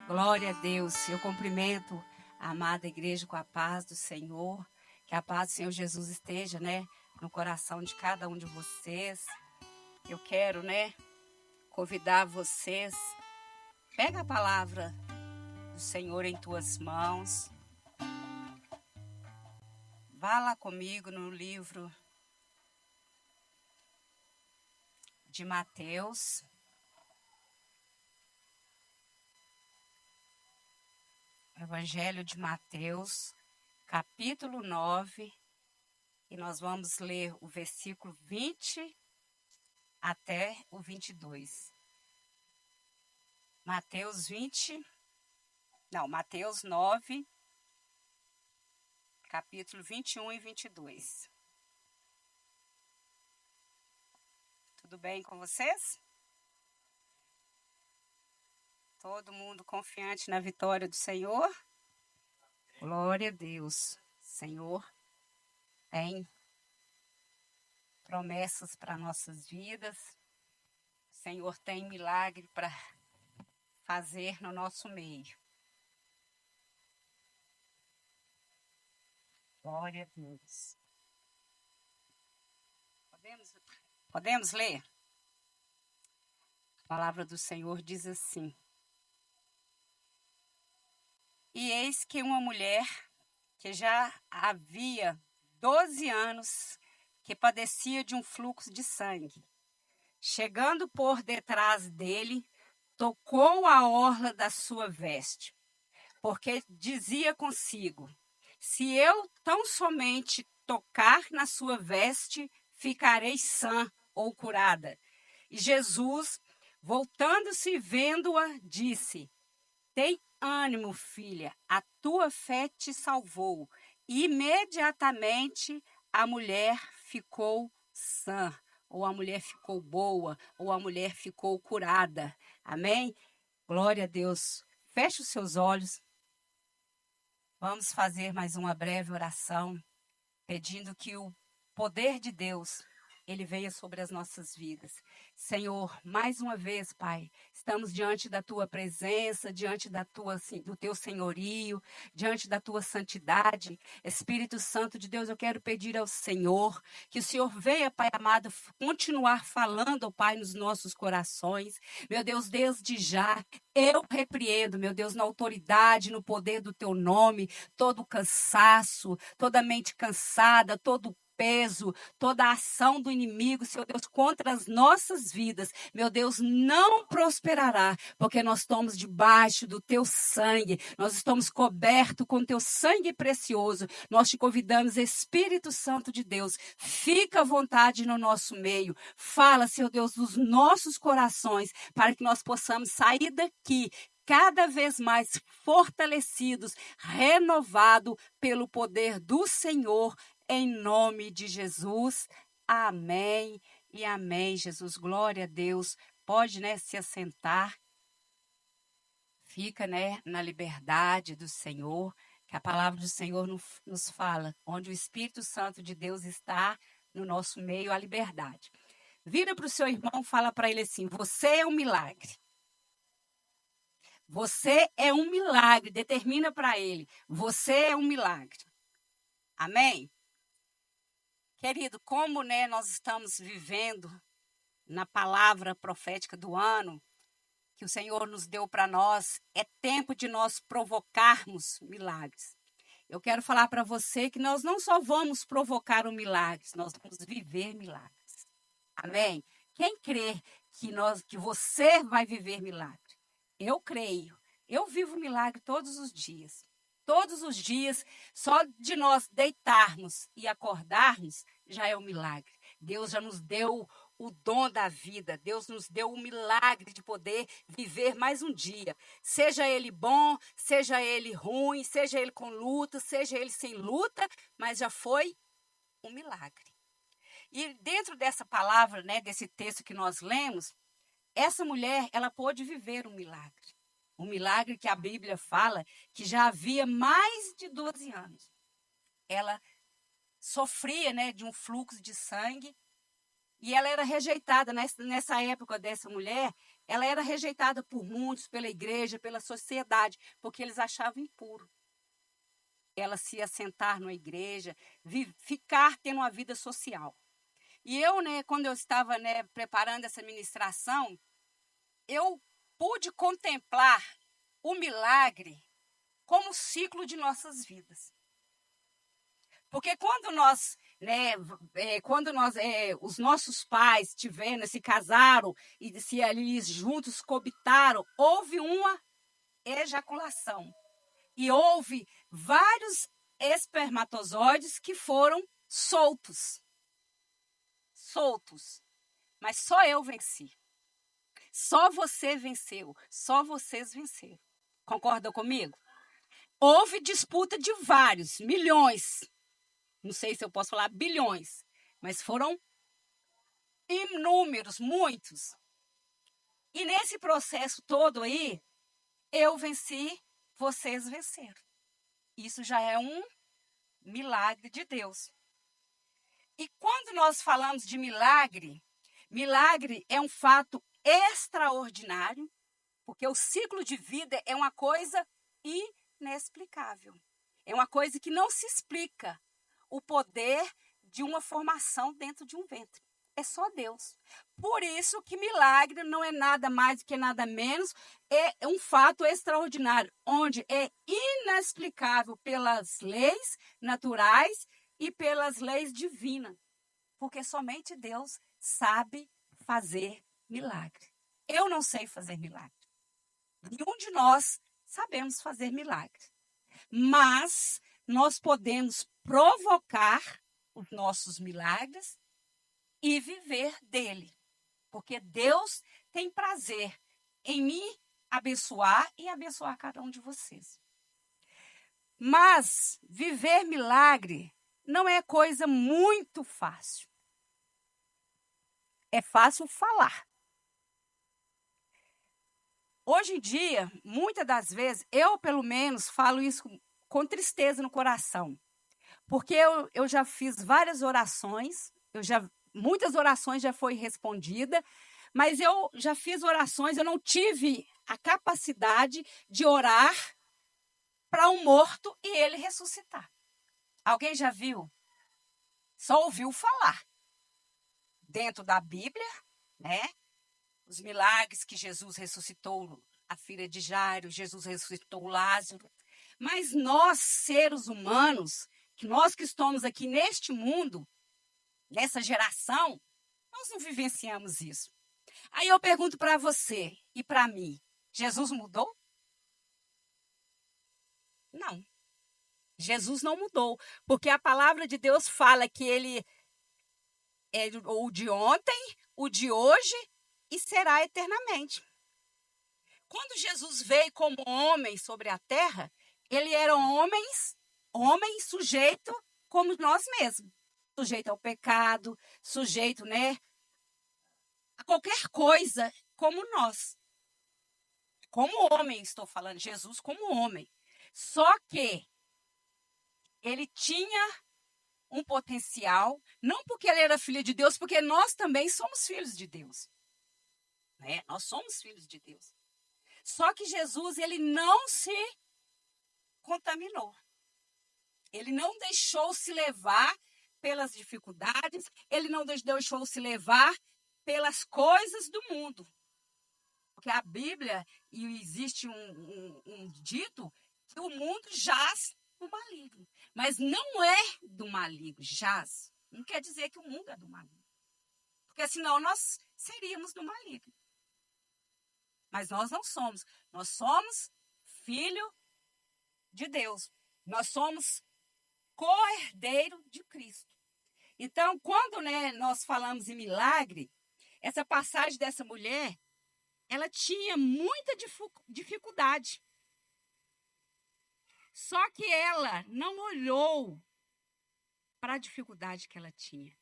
Glória a Deus. Eu cumprimento a amada igreja com a paz do Senhor. Que a paz do Senhor Jesus esteja, no coração de cada um de vocês. Eu quero, convidar vocês. Pega a palavra do Senhor em tuas mãos. Vá lá comigo no livro de Mateus. Evangelho de Mateus, capítulo 9, e nós vamos ler o versículo 20 até o 22. Mateus 9, capítulo 21 e 22. Tudo bem com vocês? Todo mundo confiante na vitória do Senhor? Glória a Deus. Senhor tem promessas para nossas vidas. O Senhor tem milagre para fazer no nosso meio. Glória a Deus. Podemos ler? A palavra do Senhor diz assim: E eis que uma mulher que já havia 12 anos que padecia de um fluxo de sangue, chegando por detrás dele, tocou a orla da sua veste, porque dizia consigo: se eu tão somente tocar na sua veste, ficarei sã ou curada. E Jesus, voltando-se e vendo-a, disse: tem ânimo, filha, a tua fé te salvou. E imediatamente a mulher ficou sã, ou a mulher ficou boa, ou a mulher ficou curada. Amém? Glória a Deus. Feche os seus olhos. Vamos fazer mais uma breve oração, pedindo que o poder de Deus, ele venha sobre as nossas vidas. Senhor, mais uma vez, Pai, estamos diante da Tua presença, diante do Teu senhorio, diante da Tua santidade. Espírito Santo de Deus, eu quero pedir ao Senhor que o Senhor venha, Pai amado, continuar falando, Pai, nos nossos corações. Meu Deus, desde já, eu repreendo, meu Deus, na autoridade, no poder do Teu nome, todo cansaço, toda mente cansada, todo peso, toda a ação do inimigo, Senhor Deus, contra as nossas vidas, meu Deus, não prosperará, porque nós estamos debaixo do Teu sangue, nós estamos cobertos com Teu sangue precioso. Nós te convidamos, Espírito Santo de Deus, fica à vontade no nosso meio, fala, Senhor Deus, dos nossos corações, para que nós possamos sair daqui cada vez mais fortalecidos, renovados pelo poder do Senhor, em nome de Jesus. Amém e amém, Jesus. Glória a Deus. Pode, se assentar. Fica, na liberdade do Senhor, que a palavra do Senhor nos fala. Onde o Espírito Santo de Deus está, no nosso meio, a liberdade. Vira para o seu irmão, fala para ele assim: você é um milagre. Você é um milagre. Determina para ele: você é um milagre. Amém? Querido, como nós estamos vivendo na palavra profética do ano que o Senhor nos deu para nós, é tempo de nós provocarmos milagres. Eu quero falar para você que nós não só vamos provocar um milagre, nós vamos viver milagres. Amém? Quem crê que você vai viver milagre? Eu creio. Eu vivo milagre todos os dias. Todos os dias, só de nós deitarmos e acordarmos, já é um milagre. Deus já nos deu o dom da vida. Deus nos deu o milagre de poder viver mais um dia. Seja ele bom, seja ele ruim, seja ele com luta, seja ele sem luta, mas já foi um milagre. E dentro dessa palavra, desse texto que nós lemos, essa mulher, ela pôde viver um milagre. Um milagre que a Bíblia fala que já havia mais de 12 anos. Ela sofria, de um fluxo de sangue e ela era rejeitada. Nessa época dessa mulher, Ela era rejeitada por muitos, pela igreja, pela sociedade, porque eles achavam impuro ela se assentar numa igreja, ficar tendo uma vida social. E eu, quando eu estava, preparando essa ministração, eu pude contemplar o milagre como ciclo de nossas vidas. Porque os nossos pais se casaram e se ali juntos coabitaram, houve uma ejaculação. E houve vários espermatozoides que foram soltos. Mas só eu venci. Só você venceu. Só vocês venceram. Concorda comigo? Houve disputa de vários, milhões. Não sei se eu posso falar bilhões. Mas foram inúmeros, muitos. E nesse processo todo aí, eu venci, vocês venceram. Isso já é um milagre de Deus. E quando nós falamos de milagre, milagre é um fato extraordinário, porque o ciclo de vida é uma coisa inexplicável. É uma coisa que não se explica. O poder de uma formação dentro de um ventre. É só Deus. Por isso que milagre não é nada mais do que nada menos, é um fato extraordinário, onde é inexplicável pelas leis naturais e pelas leis divinas. Porque somente Deus sabe fazer milagre. Eu não sei fazer milagre. Nenhum de nós sabemos fazer milagre. Mas nós podemos provocar os nossos milagres e viver dele. Porque Deus tem prazer em me abençoar e abençoar cada um de vocês. Mas viver milagre não é coisa muito fácil. É fácil falar. Hoje em dia, muitas das vezes, eu pelo menos falo isso com tristeza no coração. Porque eu já fiz várias orações, muitas orações já foi respondida, mas eu já fiz orações, eu não tive a capacidade de orar para um morto e ele ressuscitar. Alguém já viu? Só ouviu falar. Dentro da Bíblia, os milagres que Jesus ressuscitou a filha de Jairo, Jesus ressuscitou Lázaro. Mas nós, seres humanos, nós que estamos aqui neste mundo, nessa geração, nós não vivenciamos isso. Aí eu pergunto para você e para mim, Jesus mudou? Não. Jesus não mudou, porque a palavra de Deus fala que ele é o de ontem, o de hoje e será eternamente. Quando Jesus veio como homem sobre a terra, ele era homem sujeito como nós mesmos. Sujeito ao pecado, sujeito, a qualquer coisa como nós. Como homem, estou falando, Jesus como homem. Só que ele tinha um potencial, não porque ele era filho de Deus, porque nós também somos filhos de Deus. Nós somos filhos de Deus. Só que Jesus, ele não se contaminou. Ele não deixou se levar pelas dificuldades, ele não deixou se levar pelas coisas do mundo. Porque a Bíblia, e existe um dito, que o mundo jaz no maligno. Mas não é do maligno, jaz. Não quer dizer que o mundo é do maligno. Porque senão nós seríamos do maligno. Mas nós não somos. Nós somos filho de Deus. Nós somos co-herdeiro de Cristo. Então, quando nós falamos em milagre, essa passagem dessa mulher, ela tinha muita dificuldade. Só que ela não olhou para a dificuldade que ela tinha.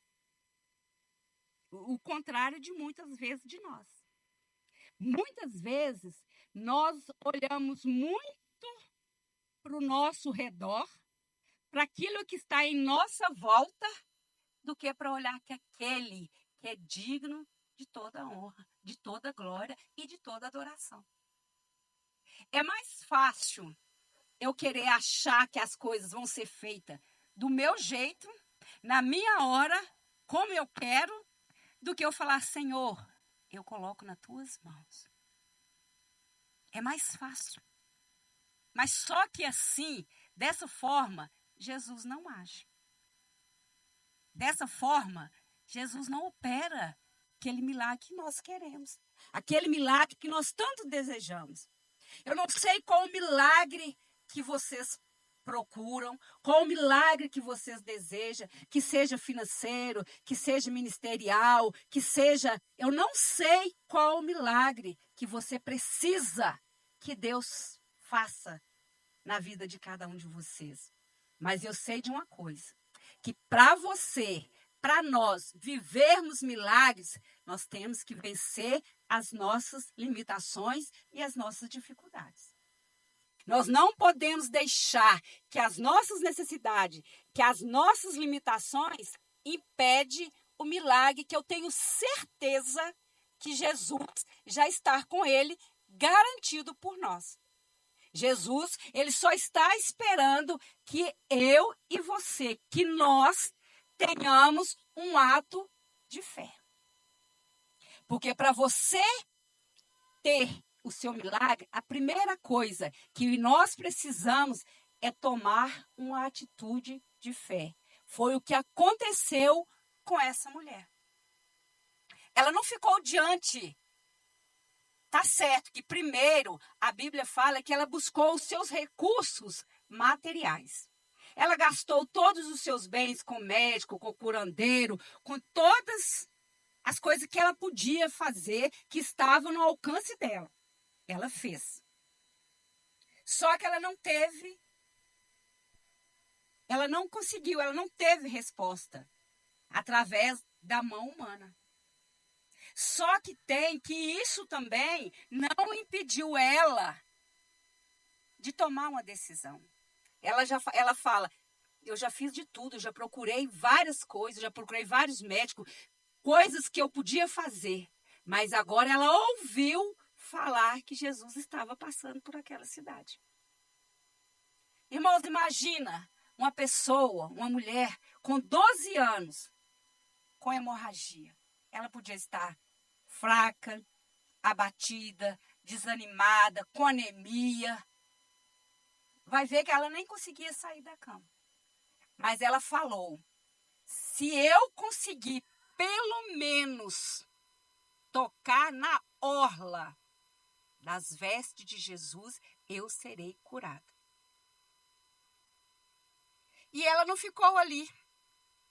O contrário de muitas vezes de nós. Muitas vezes nós olhamos muito para o nosso redor, para aquilo que está em nossa volta, do que para olhar que aquele que é digno de toda honra, de toda glória e de toda adoração. É mais fácil eu querer achar que as coisas vão ser feitas do meu jeito, na minha hora, como eu quero, do que eu falar, Senhor, eu coloco nas tuas mãos. É mais fácil. Mas só que assim, dessa forma, Jesus não age. Dessa forma, Jesus não opera aquele milagre que nós queremos. Aquele milagre que nós tanto desejamos. Eu não sei qual o milagre que vocês procuram, qual o milagre que vocês desejam, que seja financeiro, que seja ministerial, que seja... Eu não sei qual o milagre que você precisa que Deus faça na vida de cada um de vocês. Mas eu sei de uma coisa, que para você, para nós vivermos milagres, nós temos que vencer as nossas limitações e as nossas dificuldades. Nós não podemos deixar que as nossas necessidades, que as nossas limitações impedem o milagre que eu tenho certeza que Jesus já está com ele garantido por nós. Jesus, ele só está esperando que eu e você, que nós tenhamos um ato de fé. Porque para você ter o seu milagre, a primeira coisa que nós precisamos é tomar uma atitude de fé. Foi o que aconteceu com essa mulher. Ela não ficou diante. Tá certo que primeiro a Bíblia fala que ela buscou os seus recursos materiais. Ela gastou todos os seus bens com médico, com curandeiro, com todas as coisas que ela podia fazer, que estavam no alcance dela. Ela fez. Só que ela não conseguiu, ela não teve resposta através da mão humana. Só que isso também não impediu ela de tomar uma decisão. Ela fala, eu já fiz de tudo, eu já procurei várias coisas, já procurei vários médicos, coisas que eu podia fazer. Mas agora ela ouviu falar que Jesus estava passando por aquela cidade. Irmãos, imagina uma pessoa, uma mulher com 12 anos, com hemorragia. Ela podia estar fraca, abatida, desanimada, com anemia. Vai ver que ela nem conseguia sair da cama. Mas ela falou, se eu conseguir pelo menos tocar na orla das vestes de Jesus, eu serei curada. E ela não ficou ali,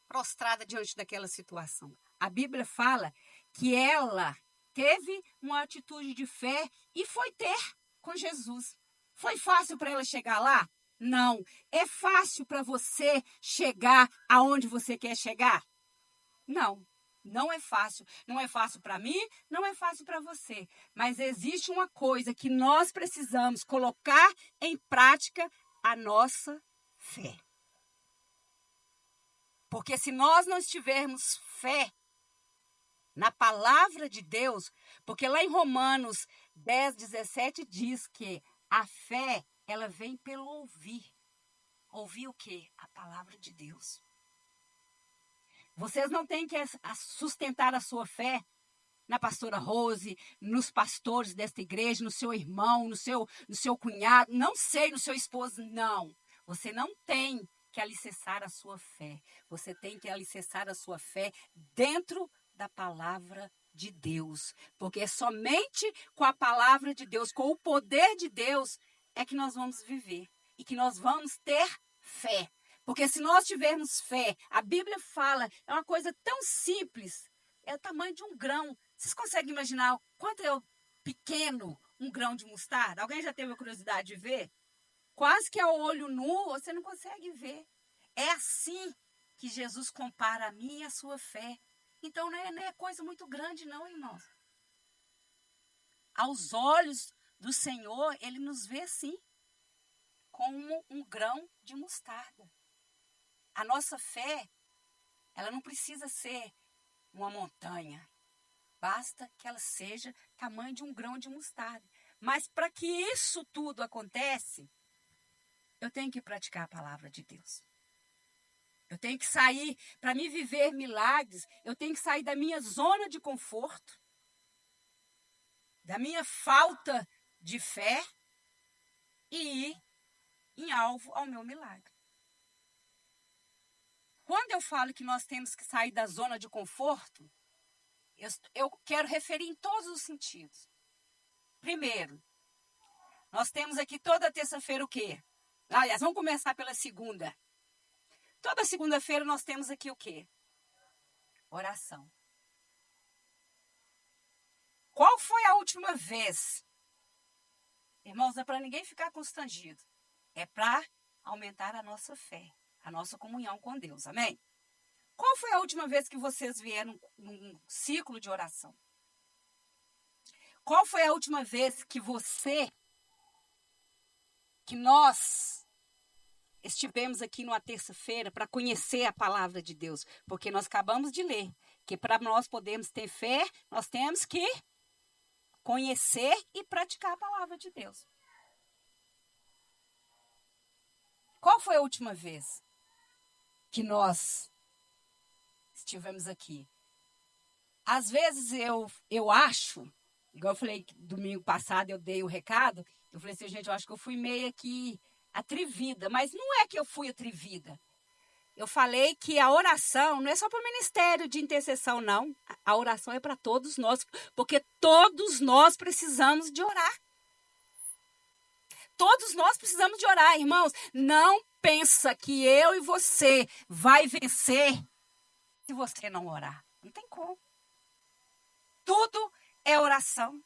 prostrada diante daquela situação. A Bíblia fala que ela teve uma atitude de fé e foi ter com Jesus. Foi fácil para ela chegar lá? Não. É fácil para você chegar aonde você quer chegar? Não. Não é fácil. Não é fácil para mim, não é fácil para você. Mas existe uma coisa que nós precisamos colocar em prática: a nossa fé. Porque se nós não estivermos fé na palavra de Deus, porque lá em Romanos 10, 17 diz que a fé, ela vem pelo ouvir. Ouvir o quê? A palavra de Deus. Vocês não têm que sustentar a sua fé na pastora Rose, nos pastores desta igreja, no seu irmão, no seu cunhado, não sei, no seu esposo, não. Você não tem que alicerçar a sua fé. Você tem que alicerçar a sua fé dentro da palavra de Deus. Porque é somente com a palavra de Deus, com o poder de Deus, é que nós vamos viver. E que nós vamos ter fé. Porque se nós tivermos fé, a Bíblia fala, é uma coisa tão simples, é o tamanho de um grão. Vocês conseguem imaginar quanto é pequeno um grão de mostarda? Alguém já teve a curiosidade de ver? Quase que ao olho nu, você não consegue ver. É assim que Jesus compara a mim e a sua fé. Então não é coisa muito grande não, irmãos. Aos olhos do Senhor, Ele nos vê assim, como um grão de mostarda. A nossa fé, ela não precisa ser uma montanha. Basta que ela seja tamanho de um grão de mostarda. Mas para que isso tudo aconteça, eu tenho que praticar a palavra de Deus. Eu tenho que sair, para me viver milagres, eu tenho que sair da minha zona de conforto, da minha falta de fé e ir em alvo ao meu milagre. Quando eu falo que nós temos que sair da zona de conforto, eu quero referir em todos os sentidos. Primeiro, nós temos aqui toda terça-feira o quê? Aliás, vamos começar pela segunda. Toda segunda-feira nós temos aqui o quê? Oração. Qual foi a última vez? Irmãos, não é para ninguém ficar constrangido. É para aumentar a nossa fé, a nossa comunhão com Deus. Amém? Qual foi a última vez que vocês vieram num ciclo de oração? Qual foi a última vez que nós estivemos aqui numa terça-feira para conhecer a palavra de Deus? Porque nós acabamos de ler que para nós podermos ter fé, nós temos que conhecer e praticar a palavra de Deus. Qual foi a última vez que nós estivemos aqui? Às vezes eu acho, igual eu falei domingo passado, eu dei o recado, eu falei assim, gente, eu acho que eu fui meio que atrevida, mas não é que eu fui atrevida. Eu falei que a oração não é só para o ministério de intercessão, não. A oração é para todos nós, porque todos nós precisamos de orar. Todos nós precisamos de orar, irmãos. Não pensa que eu e você vai vencer se você não orar. Não tem como. Tudo é oração.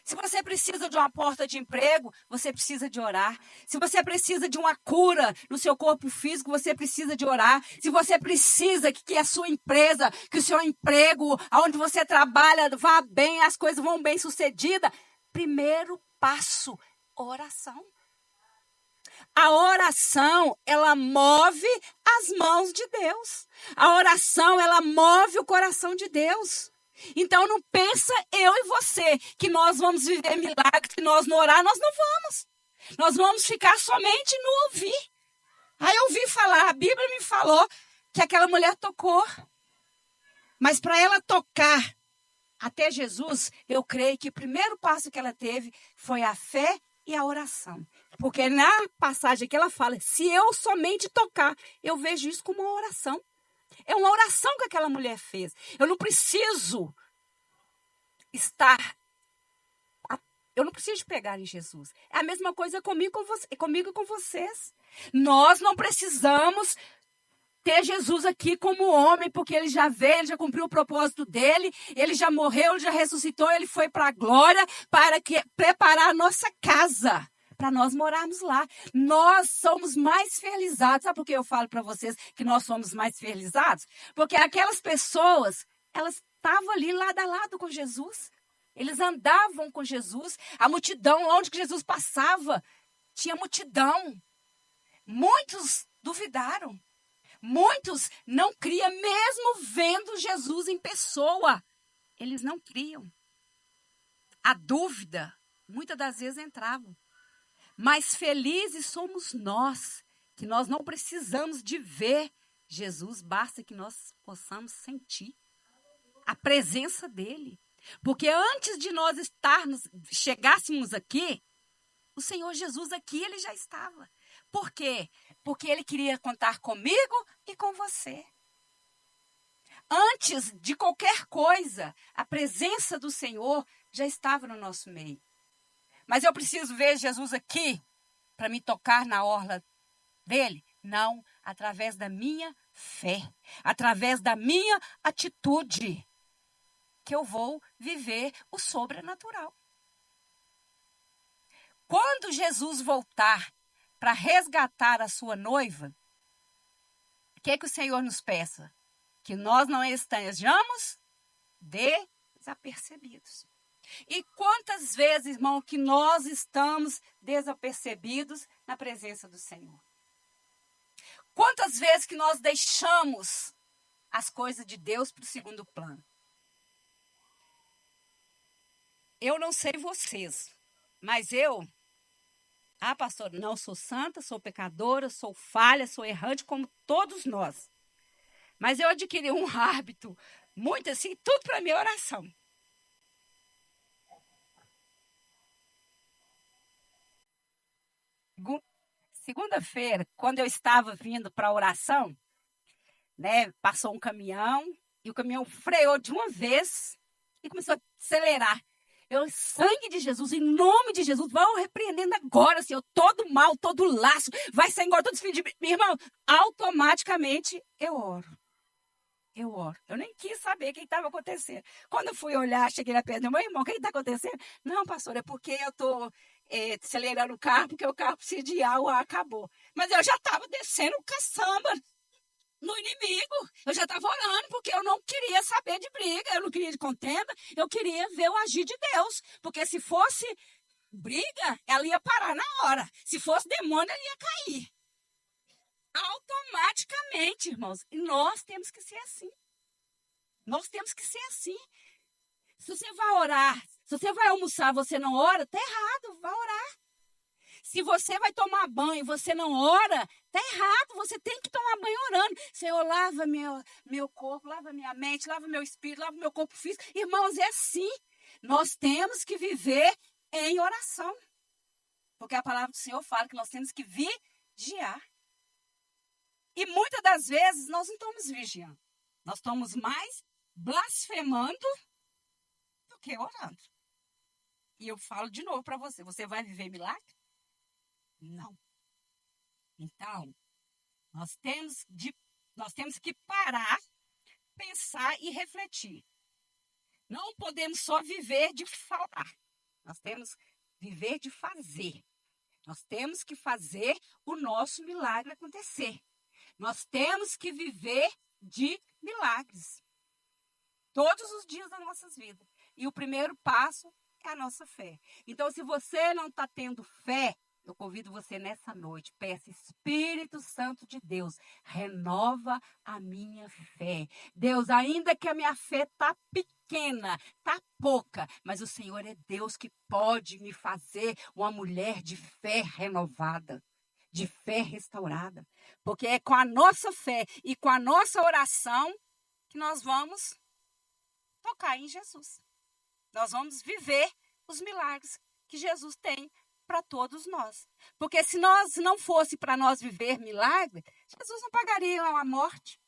Se você precisa de uma porta de emprego, você precisa de orar. Se você precisa de uma cura no seu corpo físico, você precisa de orar. Se você precisa que a sua empresa, que o seu emprego, onde você trabalha, vá bem, as coisas vão bem sucedidas, primeiro passo, oração. A oração, ela move as mãos de Deus. A oração, ela move o coração de Deus. Então não pensa eu e você que nós vamos viver milagres, que nós não orar, nós não vamos. Nós vamos ficar somente no ouvir. Aí eu ouvi falar, a Bíblia me falou que aquela mulher tocou. Mas para ela tocar até Jesus, eu creio que o primeiro passo que ela teve foi a fé e a oração. Porque na passagem que ela fala, se eu somente tocar, eu vejo isso como uma oração. É uma oração que aquela mulher fez. Eu não preciso eu não preciso pegar em Jesus. É a mesma coisa comigo e com vocês. Nós não precisamos ter Jesus aqui como homem, porque ele já veio, ele já cumpriu o propósito dele, ele já morreu, ele já ressuscitou, ele foi para a glória para preparar a nossa casa, para nós morarmos lá. Nós somos mais fertilizados. Sabe por que eu falo para vocês que nós somos mais fertilizados? Porque aquelas pessoas, elas estavam ali lado a lado com Jesus. Eles andavam com Jesus. A multidão, onde que Jesus passava, tinha multidão. Muitos duvidaram. Muitos não criam, mesmo vendo Jesus em pessoa. Eles não criam. A dúvida, muitas das vezes, entrava. Mas felizes somos nós, que nós não precisamos de ver Jesus, basta que nós possamos sentir a presença dele. Porque antes de nós chegássemos aqui, o Senhor Jesus aqui, ele já estava. Por quê? Porque ele queria contar comigo e com você. Antes de qualquer coisa, a presença do Senhor já estava no nosso meio. Mas eu preciso ver Jesus aqui para me tocar na orla dele? Não, através da minha fé, através da minha atitude, que eu vou viver o sobrenatural. Quando Jesus voltar para resgatar a sua noiva, o que o Senhor nos peça? Que nós não estejamos desapercebidos. E quantas vezes, irmão, que nós estamos desapercebidos na presença do Senhor? Quantas vezes que nós deixamos as coisas de Deus para o segundo plano? eu não sei vocês, mas pastor, não sou santa, sou pecadora, sou falha, sou errante, como todos nós. Mas eu adquiri um hábito, muito assim, tudo para minha oração. Segunda-feira, quando eu estava vindo para a oração, né, passou um caminhão e o caminhão freou de uma vez e começou a acelerar. Sangue de Jesus, em nome de Jesus, vão repreendendo agora, Senhor, todo mal, todo laço, vai sair embora, todo filho de meu irmão. Automaticamente eu oro. Eu oro. Eu nem quis saber o que estava acontecendo. Quando eu fui olhar, cheguei na perto do meu irmão, o que está acontecendo? Não, pastor, é porque eu estou acelerando o carro, porque o carro precisa de água, acabou. Mas eu já estava descendo o caçamba no inimigo. Eu já estava orando, porque eu não queria saber de briga, eu não queria de contenda, eu queria ver o agir de Deus. Porque se fosse briga, ela ia parar na hora. Se fosse demônio, ela ia cair. Automaticamente, irmãos. E nós temos que ser assim. Nós temos que ser assim. Se você vai orar, se você vai almoçar, você não ora, está errado, vai orar. Se você vai tomar banho e você não ora, está errado, você tem que tomar banho orando. Senhor, lava meu corpo, lava minha mente, lava meu espírito, lava meu corpo físico. Irmãos, é assim. Nós temos que viver em oração. Porque a palavra do Senhor fala que nós temos que vigiar. E muitas das vezes nós não estamos vigiando. Nós estamos mais blasfemando do que orando. E eu falo de novo para você, você vai viver milagre? Não. Então, nós temos que parar, pensar e refletir. Não podemos só viver de falar. Nós temos que viver de fazer. Nós temos que fazer o nosso milagre acontecer. Nós temos que viver de milagres. Todos os dias das nossas vidas. E o primeiro passo é a nossa fé. Então, se você não está tendo fé, eu convido você nessa noite, peça, Espírito Santo de Deus, renova a minha fé. Deus, ainda que a minha fé está pequena, está pouca, mas o Senhor é Deus que pode me fazer uma mulher de fé renovada, de fé restaurada. Porque é com a nossa fé e com a nossa oração que nós vamos tocar em Jesus. Nós vamos viver os milagres que Jesus tem para todos nós. Porque se nós não fosse para nós viver milagre, Jesus não pagaria a morte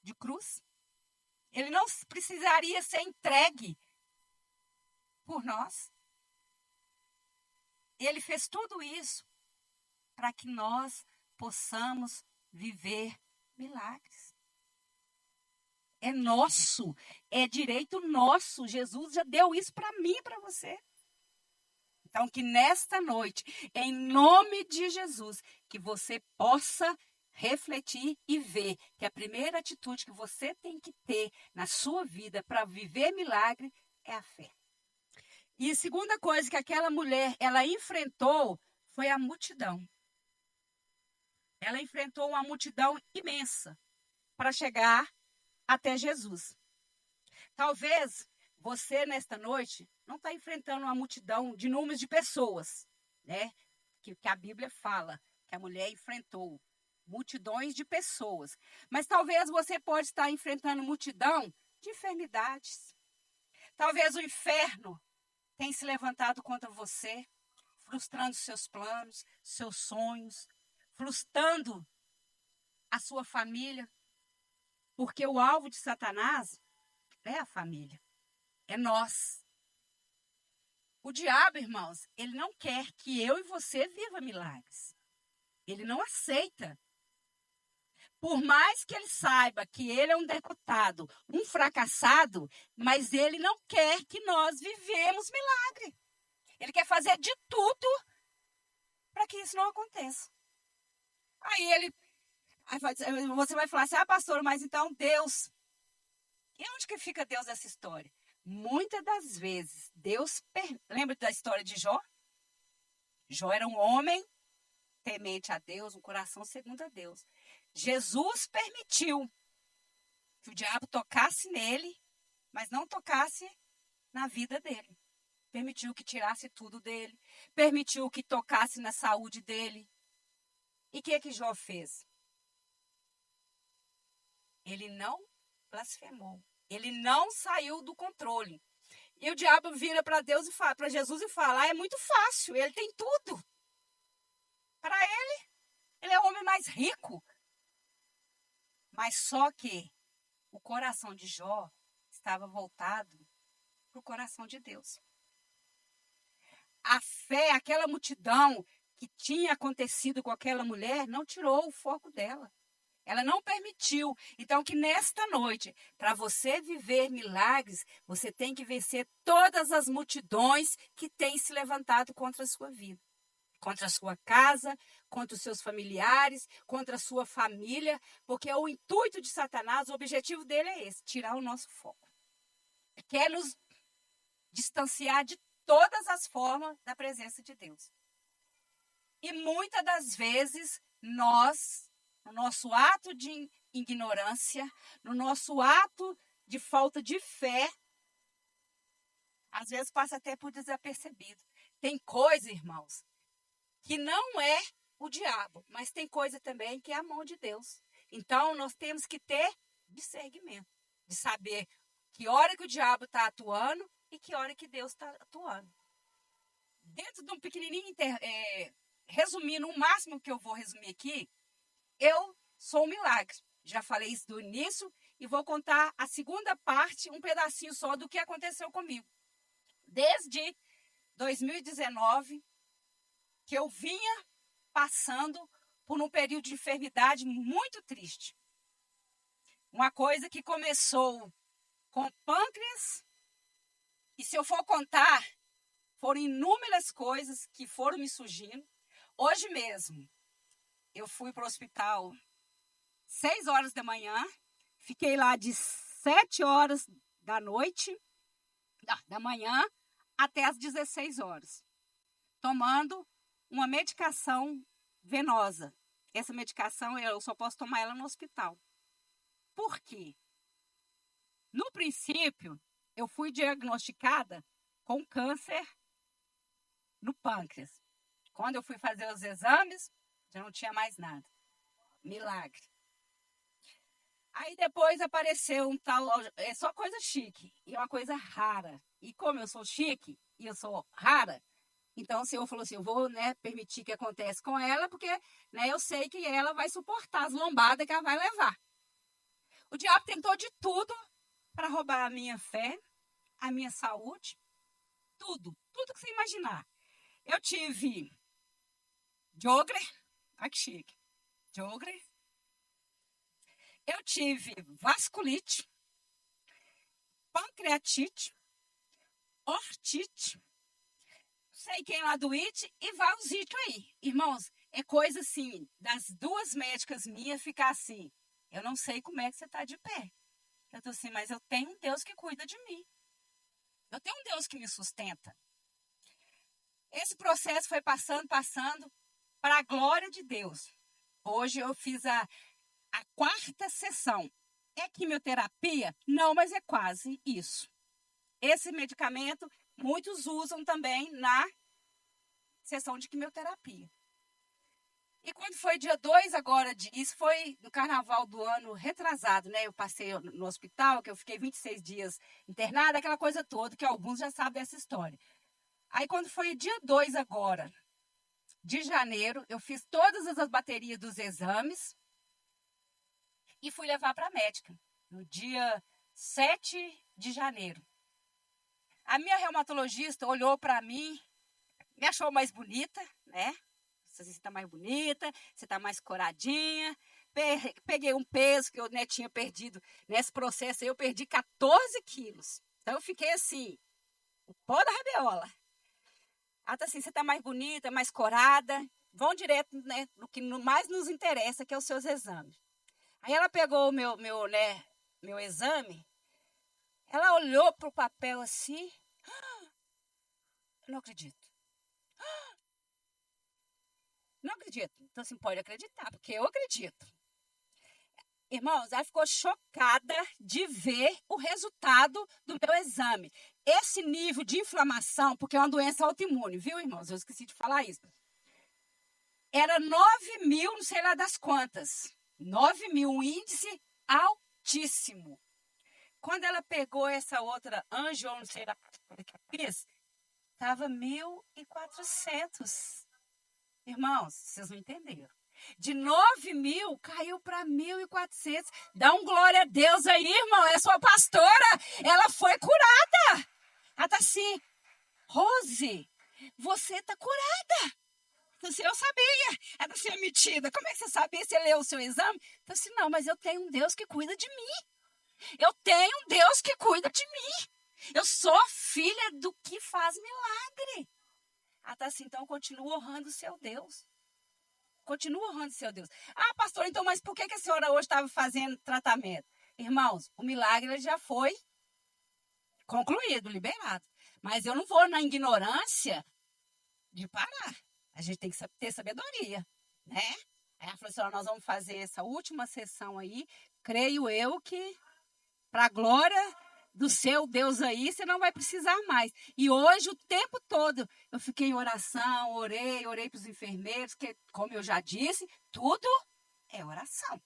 de cruz. Ele não precisaria ser entregue por nós. Ele fez tudo isso para que nós possamos viver milagres. É nosso, é direito nosso. Jesus já deu isso para mim e para você. Então, que nesta noite, em nome de Jesus, que você possa refletir e ver que a primeira atitude que você tem que ter na sua vida para viver milagre é a fé. E a segunda coisa que aquela mulher, ela enfrentou foi a multidão. Ela enfrentou uma multidão imensa para chegar até Jesus. Talvez você, nesta noite, não está enfrentando uma multidão de números de pessoas, né? Que a Bíblia fala que a mulher enfrentou multidões de pessoas. Mas talvez você pode estar enfrentando multidão de enfermidades. Talvez o inferno tenha se levantado contra você, frustrando seus planos, seus sonhos, frustrando a sua família. Porque o alvo de Satanás é a família. É nós. O diabo, irmãos, ele não quer que eu e você viva milagres. Ele não aceita. Por mais que ele saiba que ele é um derrotado, um fracassado, mas ele não quer que nós vivemos milagre. Ele quer fazer de tudo para que isso não aconteça. Aí você vai falar assim, pastor, mas então Deus... E onde que fica Deus nessa história? Muitas das vezes, lembra da história de Jó? Jó era um homem temente a Deus, um coração segundo a Deus. Jesus permitiu que o diabo tocasse nele, mas não tocasse na vida dele. permitiu que tirasse tudo dele, permitiu que tocasse na saúde dele. E o que Jó fez? Ele não blasfemou. Ele não saiu do controle. E o diabo vira para Deus e fala, para Jesus e fala: é muito fácil, ele tem tudo. Para ele é o homem mais rico. Mas só que o coração de Jó estava voltado para o coração de Deus. A fé, aquela multidão que tinha acontecido com aquela mulher, não tirou o foco dela. Ela não permitiu. Então, que nesta noite, para você viver milagres, você tem que vencer todas as multidões que têm se levantado contra a sua vida. Contra a sua casa, contra os seus familiares, contra a sua família. Porque o intuito de Satanás, o objetivo dele é esse, tirar o nosso foco. Quer nos distanciar de todas as formas da presença de Deus. E muitas das vezes, nós, no nosso ato de ignorância, no nosso ato de falta de fé, às vezes passa até por desapercebido. Tem coisa, irmãos, que não é o diabo, mas tem coisa também que é a mão de Deus. Então, nós temos que ter discernimento, de saber que hora que o diabo está atuando e que hora que Deus está atuando. Dentro de um pequenininho, resumindo o máximo que eu vou resumir aqui, eu sou um milagre. Já falei isso do início e vou contar a segunda parte, um pedacinho só do que aconteceu comigo. Desde 2019, que eu vinha passando por um período de enfermidade muito triste. Uma coisa que começou com pâncreas, e se eu for contar, foram inúmeras coisas que foram me surgindo. Hoje mesmo, eu fui para o hospital 6 horas da manhã, fiquei lá de 7 horas da manhã, até as 16 horas, tomando uma medicação venosa. Essa medicação eu só posso tomar ela no hospital. Por quê? No princípio, eu fui diagnosticada com câncer no pâncreas. Quando eu fui fazer os exames, já não tinha mais nada. Milagre. Aí depois apareceu um tal, é só coisa chique, e é uma coisa rara. E como eu sou chique e eu sou rara, então o Senhor falou assim, eu vou, permitir que aconteça com ela, porque, eu sei que ela vai suportar as lombadas que ela vai levar. O diabo tentou de tudo para roubar a minha fé, a minha saúde, tudo que você imaginar. Eu tive Jogre, olha que chique, Jogre. Eu tive vasculite, pancreatite, ortite, sei quem lá do IT e valzite aí. Irmãos, é coisa assim, das duas médicas minhas ficar assim, eu não sei como é que você está de pé. Eu tô assim, mas eu tenho um Deus que cuida de mim. Eu tenho um Deus que me sustenta. Esse processo foi passando, para a glória de Deus. Hoje eu fiz a 4ª sessão. É quimioterapia? Não, mas é quase isso. Esse medicamento, muitos usam também na sessão de quimioterapia. E quando foi dia 2 agora, isso foi no carnaval do ano retrasado, Eu passei no hospital, que eu fiquei 26 dias internada, aquela coisa toda, que alguns já sabem dessa história. Aí quando foi dia 2 agora, de janeiro, eu fiz todas as baterias dos exames e fui levar para a médica, no dia 7 de janeiro. A minha reumatologista olhou para mim, me achou mais bonita, Você está mais bonita, você está mais coradinha. Peguei um peso que eu tinha perdido nesse processo, eu perdi 14 quilos. Então eu fiquei assim, o pó da rabiola. Ela tá assim, você está mais bonita, mais corada. Vão direto, no que mais nos interessa, que é os seus exames. Aí ela pegou o meu exame, ela olhou para o papel assim, eu não acredito. Não acredito. Então, assim, pode acreditar, porque eu acredito. Irmãos, ela ficou chocada de ver o resultado do meu exame. Esse nível de inflamação, porque é uma doença autoimune, viu, irmãos? Eu esqueci de falar isso. Era 9.000, não sei lá das quantas. 9.000, um índice altíssimo. Quando ela pegou essa outra anjo, não sei lá o que eu fiz, estava 1.400. Irmãos, vocês não entenderam. De 9.000 caiu para 1.400. Dá um glória a Deus aí, irmão. É sua pastora. Ela foi curada. Ela está assim, Rose, você está curada. Assim, eu sabia. Ela está assim, metida. Como é que você sabia? Você leu o seu exame? Então, assim, não, mas eu tenho um Deus que cuida de mim. Eu tenho um Deus que cuida de mim. Eu sou filha do que faz milagre. Ela está assim, então continua honrando o seu Deus. Continua honrando o seu Deus. Ah, pastor, então, mas por que a senhora hoje estava fazendo tratamento? Irmãos, o milagre já foi concluído, liberado. Mas eu não vou na ignorância de parar. A gente tem que ter sabedoria, né? Aí ela falou assim, nós vamos fazer essa última sessão aí, creio eu que para a glória do seu Deus aí, você não vai precisar mais. E hoje, o tempo todo, eu fiquei em oração, orei para os enfermeiros, que, como eu já disse, tudo é oração.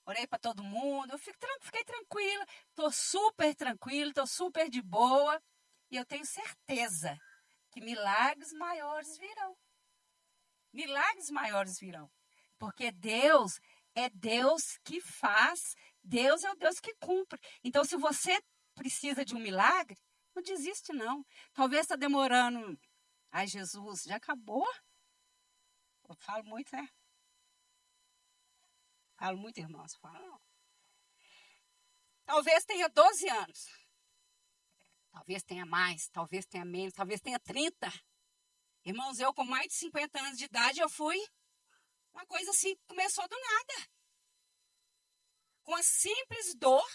Orei para todo mundo, eu fiquei tranquila, estou super tranquila, estou super de boa. E eu tenho certeza que milagres maiores virão. Milagres maiores virão. Porque Deus é Deus que faz, Deus é o Deus que cumpre. Então, se você precisa de um milagre, não desiste, não. Talvez está demorando. Ai, Jesus, já acabou? Eu falo muito, né? Falo muito, irmãos. Falo, não. Talvez tenha 12 anos. Talvez tenha mais, talvez tenha menos, talvez tenha 30. Irmãos, eu com mais de 50 anos de idade, eu fui. Uma coisa assim, começou do nada. Com a simples dor,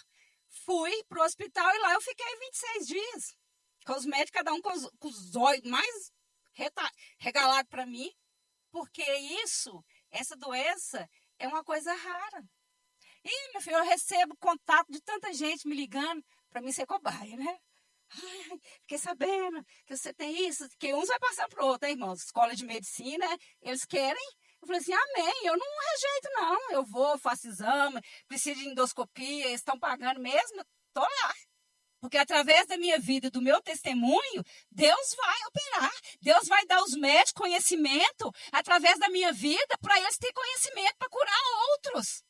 fui para o hospital e lá eu fiquei 26 dias. Com os médicos, cada um com os olhos mais regalados para mim. Porque essa doença, é uma coisa rara. E, meu filho, eu recebo contato de tanta gente me ligando para mim ser cobaia, né? Ai, fiquei sabendo que você tem isso, que uns vai passar para o outro, hein, irmãos? Escola de medicina, eles querem. Eu falei assim, amém, eu não rejeito, não. Eu vou, faço exame, preciso de endoscopia, eles estão pagando mesmo, estou lá. Porque através da minha vida e do meu testemunho, Deus vai operar. Deus vai dar aos médicos conhecimento através da minha vida para eles terem conhecimento para curar outros.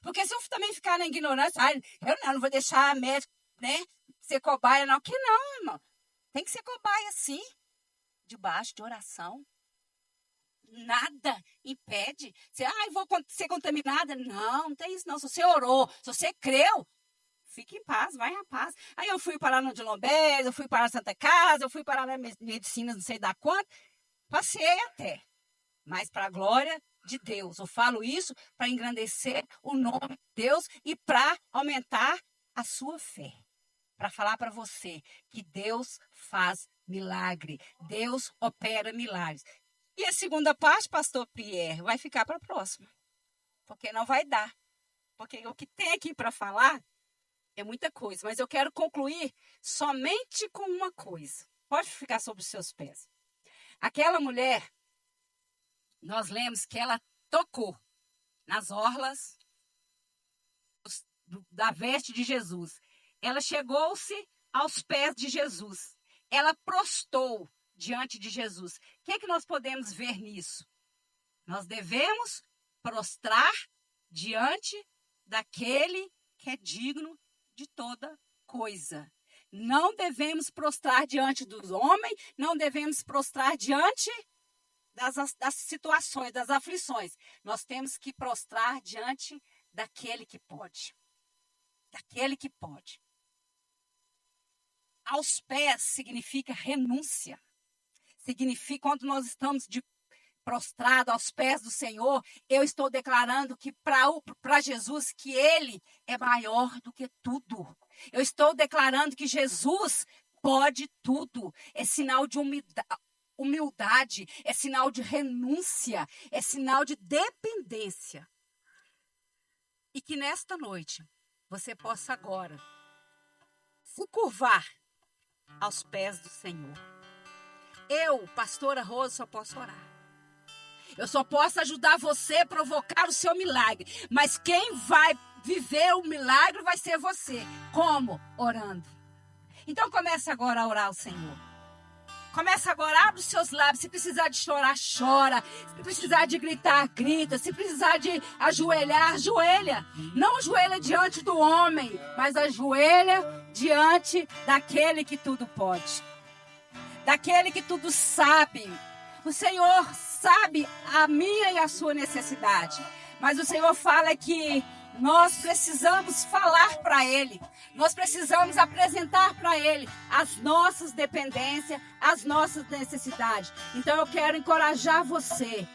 Porque se eu também ficar na ignorância, eu não vou deixar médico, né, ser cobaia, não. Que não, irmão. Tem que ser cobaia, sim. Debaixo de oração. Nada impede. Você, vou ser contaminada. Não, não tem isso não. Se você orou, se você creu, fique em paz, vai em paz. Aí eu fui parar no de Lombés, eu fui parar na Santa Casa, eu fui parar na medicina, não sei da quanto. Passei até. Mas para a glória de Deus. Eu falo isso para engrandecer o nome de Deus e para aumentar a sua fé. Para falar para você que Deus faz milagre. Deus opera milagres. E a segunda parte, pastor Pierre, vai ficar para a próxima. Porque não vai dar. Porque o que tem aqui para falar é muita coisa. Mas eu quero concluir somente com uma coisa. Pode ficar sobre os seus pés. Aquela mulher, nós lemos que ela tocou nas orlas da veste de Jesus. Ela chegou-se aos pés de Jesus. Ela prostou diante de Jesus. O que nós podemos ver nisso? Nós devemos prostrar diante daquele que é digno de toda coisa. Não devemos prostrar diante dos homens, não devemos prostrar diante das situações, das aflições. Nós temos que prostrar diante daquele que pode. Daquele que pode. Aos pés significa renúncia. Significa quando nós estamos prostrado aos pés do Senhor, eu estou declarando que para Jesus que Ele é maior do que tudo. Eu estou declarando que Jesus pode tudo. É sinal de humildade, é sinal de renúncia, é sinal de dependência. E que nesta noite você possa agora se curvar aos pés do Senhor. Eu, pastora Rose, só posso orar. Eu só posso ajudar você a provocar o seu milagre. Mas quem vai viver o milagre vai ser você. Como? Orando. Então comece agora a orar ao Senhor. Começa agora, abre os seus lábios. Se precisar de chorar, chora. Se precisar de gritar, grita. Se precisar de ajoelhar, ajoelha. Não ajoelha diante do homem, mas ajoelha diante daquele que tudo pode. Daquele que tudo sabe. O Senhor sabe a minha e a sua necessidade. Mas o Senhor fala que nós precisamos falar para Ele. Nós precisamos apresentar para Ele as nossas dependências, as nossas necessidades. Então eu quero encorajar você.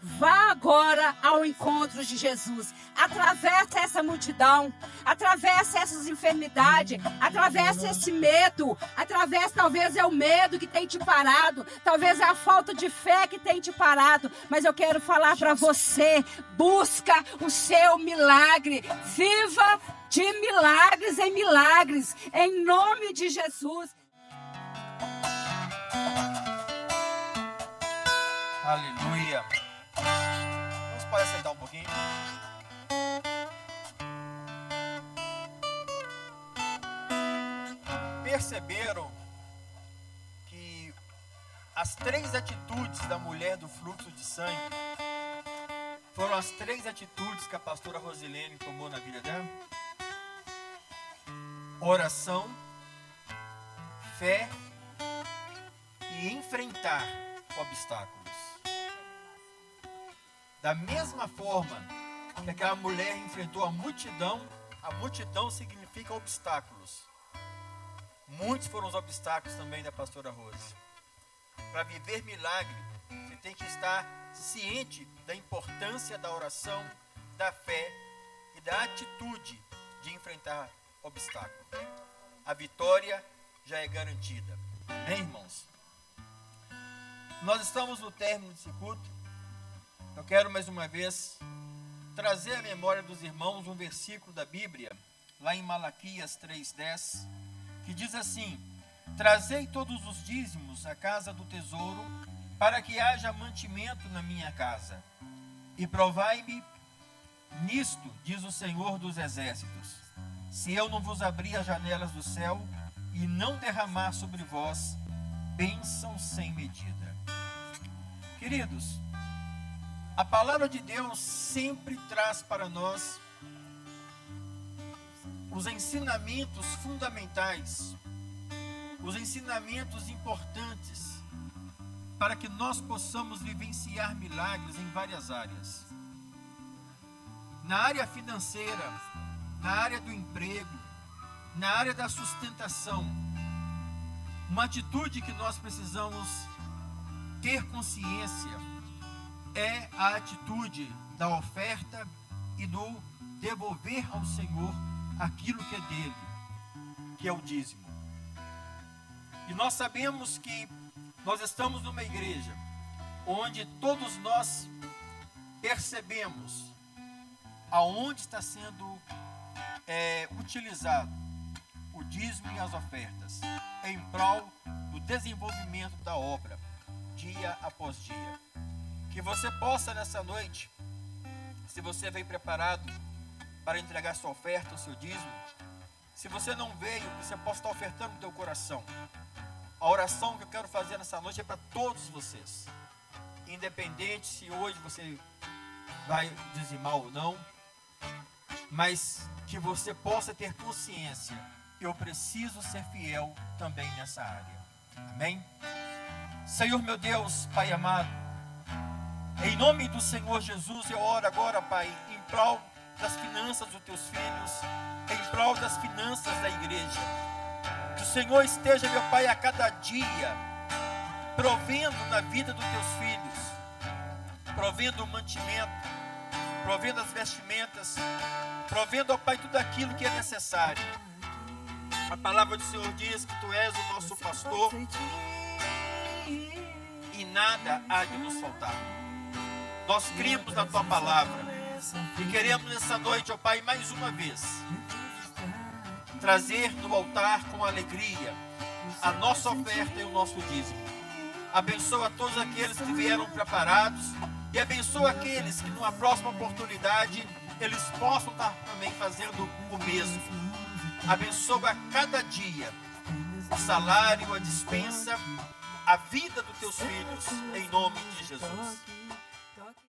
Vá agora ao encontro de Jesus. Atravessa essa multidão. Atravessa essas enfermidades. Atravessa esse medo. Atravessa, talvez é o medo que tem te parado. Talvez é a falta de fé que tem te parado. Mas eu quero falar para você. Busca o seu milagre. Viva de milagres em milagres. Em nome de Jesus. Aleluia. Vamos para sentar um pouquinho. Perceberam que as 3 atitudes da mulher do fluxo de sangue foram as 3 atitudes que a pastora Rosilene tomou na vida dela? Oração, fé e enfrentar obstáculos. Da mesma forma que aquela mulher enfrentou a multidão significa obstáculos. Muitos foram os obstáculos também da pastora Rose. Para viver milagre, você tem que estar ciente da importância da oração, da fé e da atitude de enfrentar obstáculos. A vitória já é garantida. Amém, irmãos? Nós estamos no término desse culto. Eu quero mais uma vez trazer à memória dos irmãos um versículo da Bíblia, lá em Malaquias 3:10, que diz assim: trazei todos os dízimos à casa do tesouro, para que haja mantimento na minha casa. E provai-me nisto, diz o Senhor dos Exércitos, se eu não vos abrir as janelas do céu e não derramar sobre vós bênção sem medida. Queridos, a palavra de Deus sempre traz para nós os ensinamentos fundamentais, os ensinamentos importantes para que nós possamos vivenciar milagres em várias áreas. Na área financeira, na área do emprego, na área da sustentação, uma atitude que nós precisamos ter consciência é a atitude da oferta e do devolver ao Senhor aquilo que é dele, que é o dízimo. E nós sabemos que nós estamos numa igreja onde todos nós percebemos aonde está sendo utilizado o dízimo e as ofertas em prol do desenvolvimento da obra, dia após dia. Que você possa nessa noite, se você veio preparado para entregar sua oferta, o seu dízimo, se você não veio, você possa estar ofertando no teu coração. A oração que eu quero fazer nessa noite é para todos vocês, independente se hoje você vai dizimar ou não, mas que você possa ter consciência, eu preciso ser fiel também nessa área. Amém? Senhor meu Deus, Pai amado, em nome do Senhor Jesus, eu oro agora, Pai, em prol das finanças dos teus filhos, em prol das finanças da igreja. Que o Senhor esteja, meu Pai, a cada dia provendo na vida dos teus filhos, provendo o mantimento, provendo as vestimentas, provendo, ó Pai, tudo aquilo que é necessário. A palavra do Senhor diz que Tu és o nosso pastor e nada há de nos faltar. Nós cremos na Tua palavra E queremos nessa noite, ó Pai, mais uma vez, trazer no altar com alegria a nossa oferta e o nosso dízimo. Abençoa todos aqueles que vieram preparados e abençoa aqueles que numa próxima oportunidade eles possam estar também fazendo o mesmo. Abençoa cada dia o salário, a dispensa, a vida dos teus filhos, em nome de Jesus.